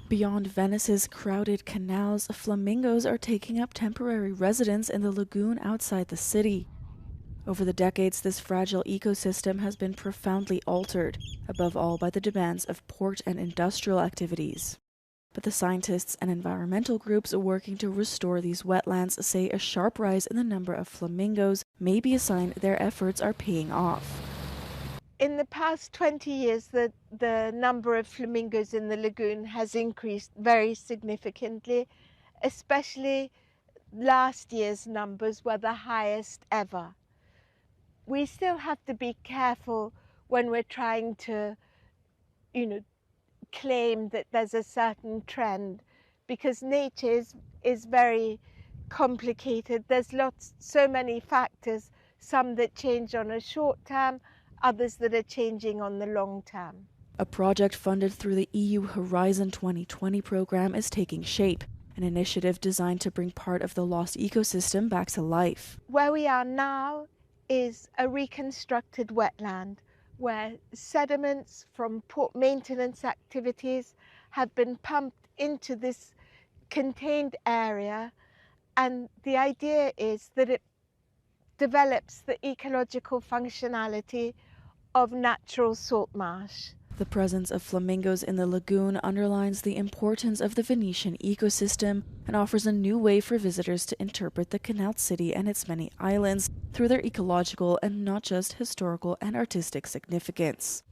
Beyond Venice's crowded canals, flamingos are taking up temporary residence in the lagoon outside the city. Over the decades, this fragile ecosystem has been profoundly altered, above all by the demands of port and industrial activities. But the scientists and environmental groups working to restore these wetlands say a sharp rise in the number of flamingos may be a sign their efforts are paying off. In the past 20 years, the number of flamingos in the lagoon has increased very significantly, especially last year's numbers were the highest ever. We still have to be careful when we're trying to, claim that there's a certain trend, because nature is very complicated. There's so many factors, some that change on a short term, others that are changing on the long term. A project funded through the EU Horizon 2020 program is taking shape, an initiative designed to bring part of the lost ecosystem back to life. Where we are now is a reconstructed wetland where sediments from port maintenance activities have been pumped into this contained area, and the idea is that it develops the ecological functionality of natural salt marsh. The presence of flamingos in the lagoon underlines the importance of the Venetian ecosystem and offers a new way for visitors to interpret the canal city and its many islands through their ecological and not just historical and artistic significance.